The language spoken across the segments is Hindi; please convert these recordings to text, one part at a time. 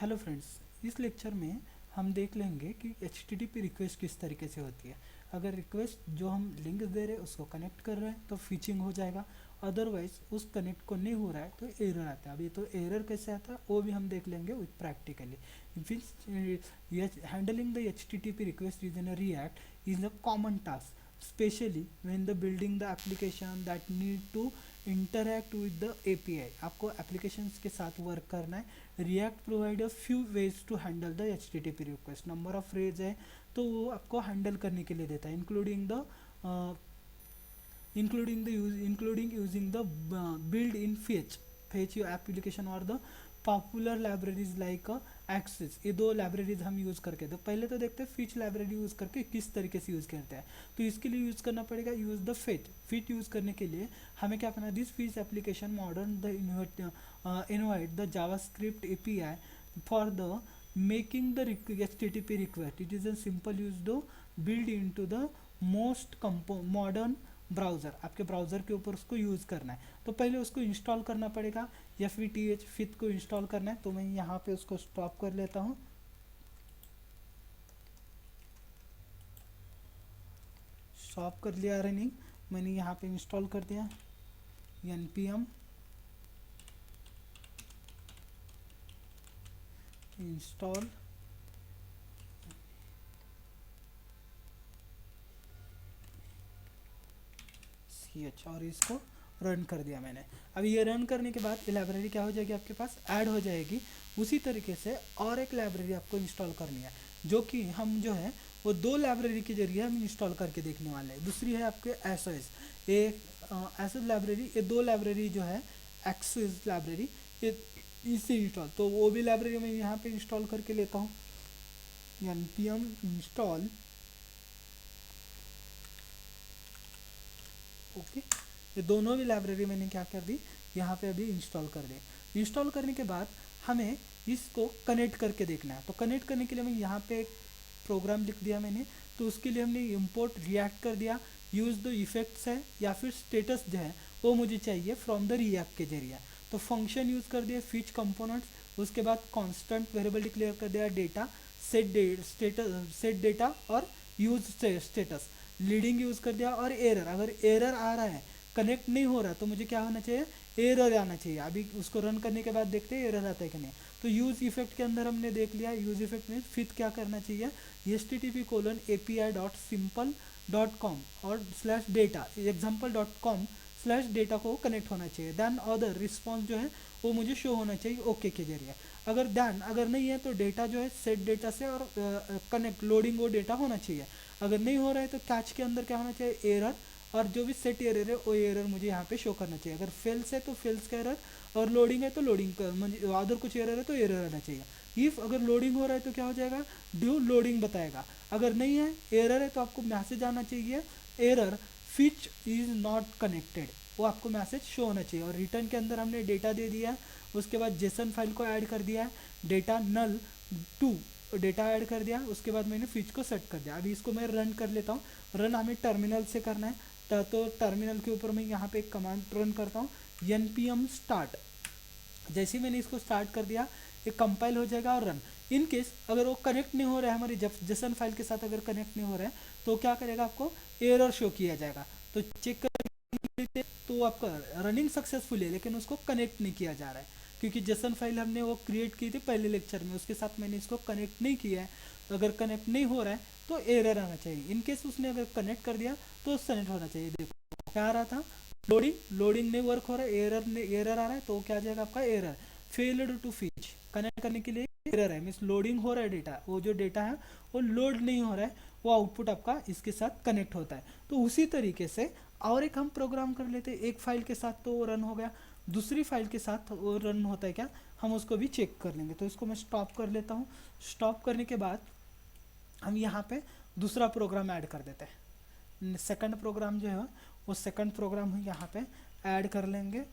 हेलो फ्रेंड्स, इस लेक्चर में हम देख लेंगे कि HTTP रिक्वेस्ट किस तरीके से होती है। अगर रिक्वेस्ट जो हम लिंक दे रहे हैं उसको कनेक्ट कर रहे हैं तो फिचिंग हो जाएगा, अदरवाइज उस कनेक्ट को नहीं हो रहा है तो एरर आता है। अब ये तो एरर कैसे आता है वो भी हम देख लेंगे with practically. Handling the HTTP request is in React is a common task, especially when the building the application that need to interact with the API। आपको एप्लीकेशंस के साथ वर्क करना है। React provide a few ways to handle the HTTP request। Number of phrase है तो वो आपको हैंडल करने के लिए देता है, including using the built-in fetch your application or the popular libraries like Axios. ये दो लाइब्रेरीज हम यूज़ करके तो पहले तो देखते हैं फिच लाइब्रेरी यूज़ करके किस तरीके से यूज़ करते हैं। तो इसके लिए यूज़ करना पड़ेगा यूज़ द फिट यूज़ करने के लिए हमें क्या करना है, this fetch application modern the invite the JavaScript API for the making the HTTP request. It is a simple use to build in to the most modern browser. आपके ब्राउज़र के ऊपर उसको यूज़ करना है तो पहले उसको इंस्टॉल करना पड़ेगा। FETH फिट को इंस्टॉल करना है तो मैं यहाँ पे उसको स्टॉप कर लेता हूँ। स्टॉप कर लिया रनिंग, मैंने यहाँ पे इंस्टॉल कर दिया npm इंस्टॉल ch और इसको रन कर दिया मैंने। अब ये रन करने के बाद ये लाइब्रेरी क्या हो जाएगी, आपके पास ऐड हो जाएगी। उसी तरीके से और एक लाइब्रेरी आपको इंस्टॉल करनी है जो कि हम जो है वो दो लाइब्रेरी के जरिए हम इंस्टॉल करके देखने वाले हैं। दूसरी है आपके एसओएस। एसओएस लाइब्रेरी, ये दो लाइब्रेरी जो है एक्सेस लाइब्रेरी ये इससे इंस्टॉल, तो वो भी लाइब्रेरी मैं यहाँ पे इंस्टॉल करके लेता हूँ। npm install okay. ये दोनों भी लाइब्रेरी मैंने क्या कर दी, यहाँ पे अभी इंस्टॉल कर दी। इंस्टॉल करने के बाद हमें इसको कनेक्ट करके देखना है। तो कनेक्ट करने के लिए मैं यहाँ पे एक प्रोग्राम लिख दिया मैंने, तो उसके लिए हमने इंपोर्ट रिएक्ट कर दिया। यूज़ द इफेक्ट्स है या फिर स्टेटस जो है वो मुझे चाहिए फ्रॉम द रिएक्ट के जरिए, तो फंक्शन यूज़ कर दिया फिच कंपोनेंट्स। उसके बाद कॉन्स्टेंट वेरिएबल डिक्लेयर कर दिया डेटा, सेट डेटा और यूज स्टेटस। लीडिंग यूज़ कर दिया और एरर, अगर एरर आ रहा है कनेक्ट नहीं हो रहा तो मुझे क्या होना चाहिए, एरर आना चाहिए। अभी उसको रन करने के बाद देखते हैं एरर आता है कि नहीं। तो यूज़ इफेक्ट के अंदर हमने देख लिया, यूज़ इफेक्ट में फिर क्या करना चाहिए, http://api.simple.com और /data example.com/data को कनेक्ट होना चाहिए। देन अदर रिस्पॉन्स जो है वो मुझे शो होना चाहिए ओके के जरिए। अगर नहीं है तो डेटा जो है सेट डेटा से और कनेक्ट लोडिंग वो डेटा होना चाहिए। अगर नहीं हो रहा है तो कैच के अंदर क्या होना चाहिए, एरर, और जो भी सेट एरर है वो एरर मुझे यहाँ पे शो करना चाहिए। अगर फेल्स है तो फेल्स का एरर, और लोडिंग है तो लोडिंग का, अदर कुछ एरर है तो एरर आना चाहिए। इफ अगर लोडिंग हो रहा है तो क्या हो जाएगा, ड्यू लोडिंग बताएगा। अगर नहीं है एरर है तो आपको मैसेज आना चाहिए error Fitch is not connected, वो आपको मैसेज शो होना चाहिए। और रिटर्न के अंदर हमने डेटा दे दिया है, उसके बाद जेसन फाइल को ऐड कर दिया है, डेटा नल 2 डेटा ऐड कर दिया। उसके बाद मैंने फिच को सेट कर दिया। अभी इसको मैं रन कर लेता हूँ। रन हमें टर्मिनल से करना है तो टर्मिनल के ऊपर मैं यहाँ पे एक कमांड रन करता हूँ npm start। जैसे ही मैंने इसको स्टार्ट कर दिया ये कंपाइल हो जाएगा और रन। इन केस अगर वो कनेक्ट नहीं हो रहा है हमारी जेसन फाइल के साथ, अगर कनेक्ट नहीं हो रहा है तो क्या करेगा, आपको एरर शो किया जाएगा। तो चेक कर तो आपका रनिंग सक्सेसफुल है लेकिन उसको कनेक्ट नहीं किया जा रहा है क्योंकि जेसन फाइल हमने वो क्रिएट की थी पहले लेक्चर में, उसके साथ मैंने इसको कनेक्ट नहीं किया है। तो अगर कनेक्ट नहीं हो रहा है तो एरर आना चाहिए। इन केस उसने अगर कनेक्ट कर दिया तो कनेक्ट होना चाहिए। देखो क्या आ रहा था, लोडिंग नहीं वर्क हो रहा है, एरर आ रहा है, तो क्या आ जाएगा आपका error failed to fetch. Connect करने के लिए एरर है, मीन्स लोडिंग हो रहा है डेटा, वो जो डेटा है वो लोड नहीं हो रहा है, वो आउटपुट आपका इसके साथ कनेक्ट होता है। तो उसी तरीके से और एक हम प्रोग्राम कर लेते हैं। एक फाइल के साथ तो वो रन हो गया, दूसरी फाइल के साथ वो रन होता है क्या, हम उसको भी चेक कर लेंगे। तो इसको मैं स्टॉप कर लेता हूँ। स्टॉप करने के बाद हम यहाँ पे दूसरा प्रोग्राम ऐड कर देते हैं। सेकंड प्रोग्राम जो है वो सेकंड प्रोग्राम हम यहाँ पे ऐड कर लेंगे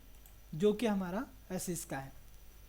जो कि हमारा एसिस का है।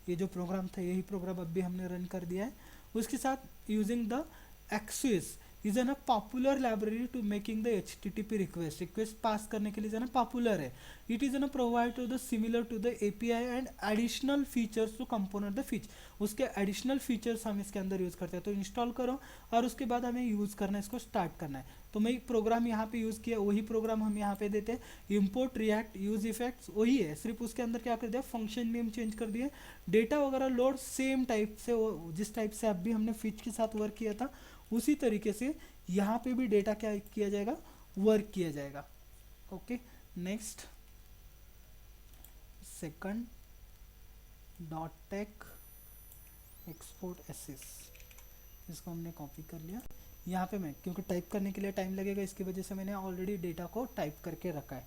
ये जो प्रोग्राम था यही प्रोग्राम अब भी हमने रन कर दिया है। उसके साथ using the access is an a popular library to making the HTTP request pass करने के लिए जो है ना पॉपुलर है. It is an provide to the similar to the API and additional features to component the feature. उसके एडिशनल फीचर्स हम इसके अंदर यूज़ करते हैं. तो इंस्टॉल करो और उसके बाद हमें यूज़ करना है, इसको स्टार्ट करना है. तो मैं एक प्रोग्राम यहाँ पे यूज़ किया, वही प्रोग्राम हम यहाँ पे देते हैं. इंपोर्ट रिएक्ट यूज इफेक्ट्स वही है, सिर्फ उसके अंदर क्या कर दिया, फंक्शन नेम चेंज कर दिया. डेटा वगैरह लोड सेम टाइप से, वो जिस टाइप से अभी हमने फिच के साथ वर्क किया था उसी तरीके से यहाँ पे भी डेटा क्या किया जाएगा, वर्क किया जाएगा. Okay, next second dot take export Axios, इसको हमने कॉपी कर लिया. यहाँ पे मैं क्योंकि टाइप करने के लिए टाइम लगेगा इसकी वजह से मैंने ऑलरेडी डेटा को टाइप करके रखा है.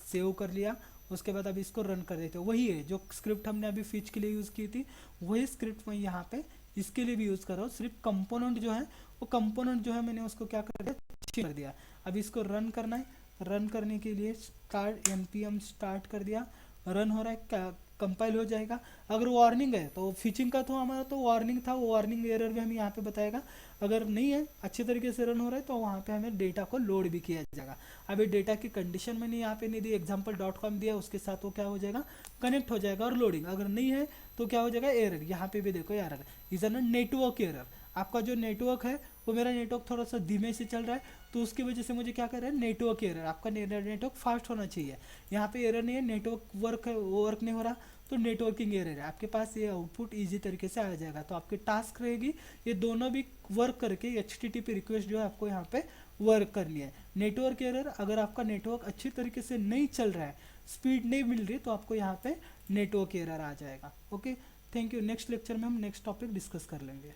सेव कर लिया. उसके बाद अभी इसको रन कर देते हैं. वही है जो स्क्रिप्ट हमने अभी फिच के लिए यूज़ की थी, वही स्क्रिप्ट मैं यहाँ पे इसके लिए भी यूज़ कर रहा हूँ. सिर्फ कंपोनेंट जो है, वो कंपोनेंट जो है मैंने उसको क्या कर दिया, चेंज कर दिया. अभी इसको रन करना है. रन करने के लिए स्टार्ट npm स्टार्ट कर दिया. रन हो रहा है, कंपाइल हो जाएगा. अगर वार्निंग है तो फिचिंग का तो हमारा तो वार्निंग था, वो वार्निंग एरर भी हमें यहाँ पे बताएगा. अगर नहीं है, अच्छे तरीके से रन हो रहा है, तो वहाँ पे हमें डेटा को लोड भी किया जाएगा. अभी डेटा की कंडीशन मैंने यहाँ पे नहीं दी, example.com दिया, उसके साथ वो क्या हो जाएगा, कनेक्ट हो जाएगा और लोडिंग. अगर नहीं है तो क्या हो जाएगा, एरर. यहाँ पे भी देखो error is an network error. आपका जो नेटवर्क है वो, मेरा नेटवर्क थोड़ा सा धीमे से चल रहा है तो उसकी वजह से मुझे क्या कर रहा है, नेटवर्क एरर. आपका नेटवर्क फास्ट होना चाहिए. यहाँ पे एरर नहीं है, नेटवर्क वर्क है, वो वर्क नहीं हो रहा तो नेटवर्किंग एरर है. आपके पास ये आउटपुट इजी तरीके से आ जाएगा. तो आपकी टास्क रहेगी ये दोनों भी वर्क करके HTTP रिक्वेस्ट जो है आपको यहाँ पे वर्क करनी है. नेटवर्क एरर, अगर आपका नेटवर्क अच्छी तरीके से नहीं चल रहा है, स्पीड नहीं मिल रही, तो आपको यहाँ पे नेटवर्क एरर आ जाएगा. Okay, thank you. Next lecture में हम नेक्स्ट टॉपिक डिस्कस कर लेंगे.